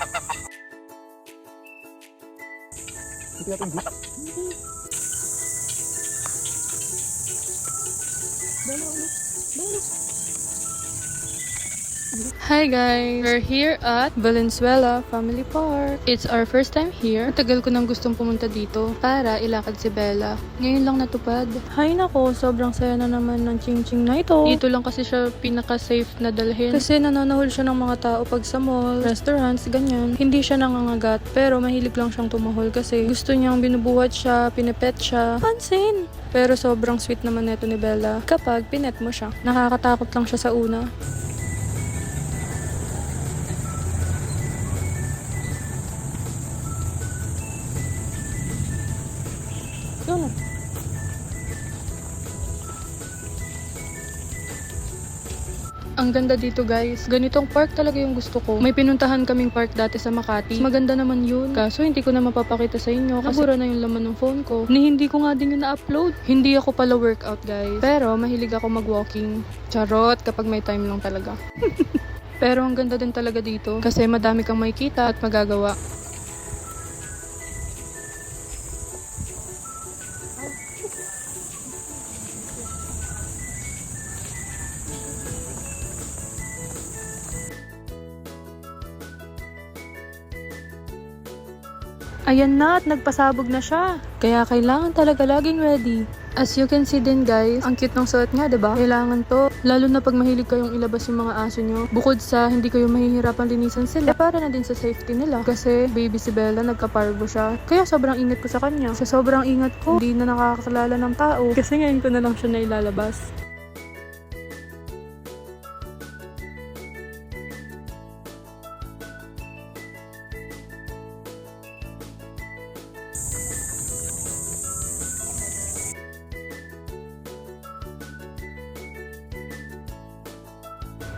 Ito yung book. Hi guys! We're here at Valenzuela Family Park. It's our first time here. Matagal ko nang gustong pumunta dito para ilakad si Bella. Ngayon lang natupad. Hay nako, sobrang saya na naman ng ching-ching na ito. Dito lang kasi siya pinaka-safe na dalhin. Kasi nananahol siya ng mga tao pag sa mall, restaurants, ganyan. Hindi siya nangangagat, pero mahilig lang siyang tumahol kasi gusto niyang binubuhat siya, pinipet siya. Pansin! Pero sobrang sweet naman neto ni Bella kapag pinet mo siya. Nakakatakot lang siya sa una. Yun. Ang ganda dito guys. Ganitong park talaga yung gusto ko. May pinuntahan kaming park dati sa Makati. Maganda naman yun. Kaso hindi ko na mapapakita sa inyo kasi nabura na yung laman ng phone ko. Hindi ko nga din yun na-upload. Hindi ako pala workout guys. Pero mahilig ako mag-walking. Charot kapag may time lang talaga. Pero ang ganda din talaga dito kasi madami kang makikita at magagawa. Ayan na at nagpasabog na siya. Kaya kailangan talaga laging ready. As you can see din guys, ang cute ng suot niya, 'di ba? Kailangan to. Lalo na pag mahilig kayong ilabas yung mga aso nyo. Bukod sa hindi kayo mahihirapan linisan sila, para na din sa safety nila. Kasi baby si Bella, nagka-parvo siya. Kaya sobrang ingat ko sa kanya. Sa sobrang ingat ko, hindi na nakakakilala ng tao. Kasi ngayon ko na lang siya nailalabas.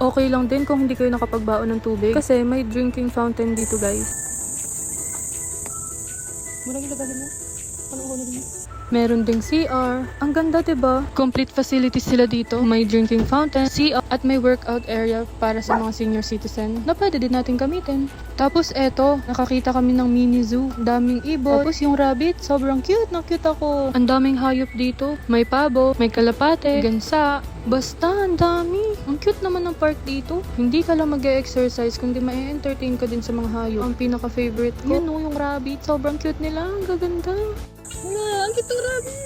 Okay lang din kung hindi kayo nakapagbaon ng tubig kasi may drinking fountain dito guys. Murang ilagay mo? Ano ko na din? Meron ding CR. Ang ganda, diba? Complete facilities sila dito. May drinking fountain, CR, at may workout area para sa mga senior citizen na pwede din natin gamitin. Tapos eto, nakakita kami ng mini zoo. Daming ibon. Tapos yung rabbit, sobrang cute. Na-cute ako. Ang daming hayop dito. May pabo, may kalapate, gansa. Basta, ang dami. Ang cute naman ng park dito. Hindi ka lang mag-e-exercise, kundi ma-entertain ka din sa mga hayop. Ang pinaka-favorite ko, yun yung rabbit. Sobrang cute nila. Ang gaganda. Wala, ang cute ng rabbit.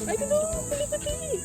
Ay, dito, pili-pili.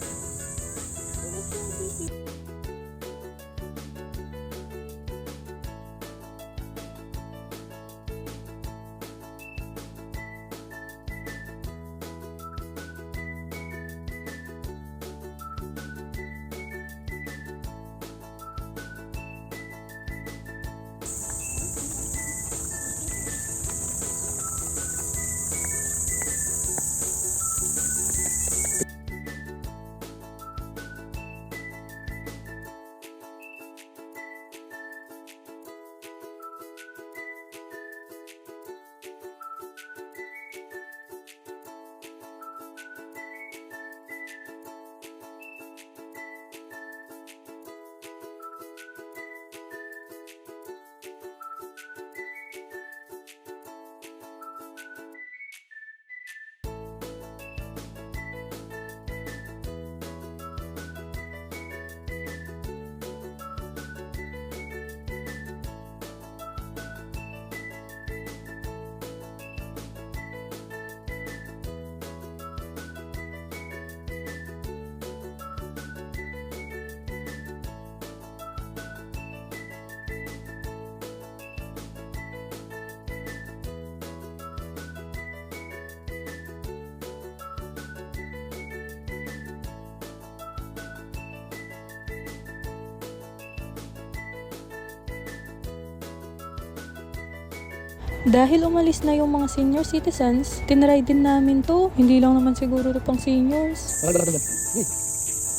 Dahil umalis na yung mga senior citizens, tinry din namin to. Hindi lang naman siguro to pang seniors. Wala yan.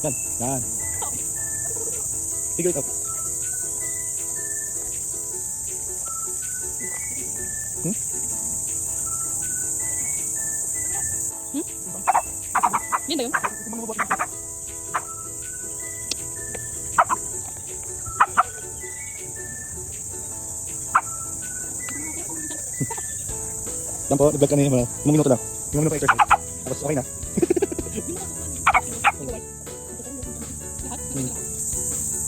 Yan. Yan. Figure it out. Yun na yun. Yan po, nag-vlog kami mga 5 minuto lang. 5 minuto exercise. Tapos okay na.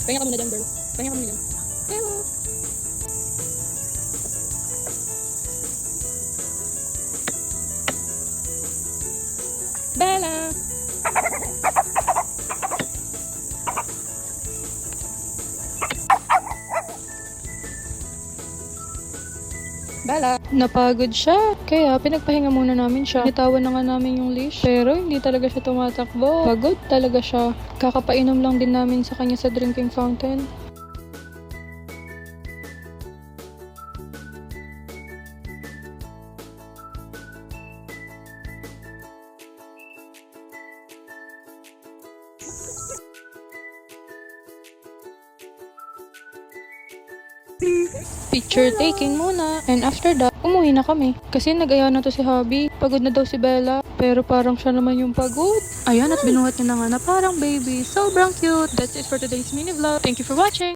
Pahinga ka muna dyan, girl. Pahinga ka muna dyan. Hello. Bella! Bella! Napagod siya. Kaya pinagpahinga muna namin siya. Nitawan na nga namin yung leash. Pero hindi talaga siya tumatakbo. Pagod talaga siya. Kakapainom lang din namin sa kanya sa drinking fountain. Picture taking muna. And after that, umuwi na kami. Kasi nag-aya na to si Hubby. Pagod na daw si Bella. Pero parang siya naman yung pagod. Ayan, at binuhat niya na nga na parang baby. Sobrang cute. That's it for today's mini vlog. Thank you for watching.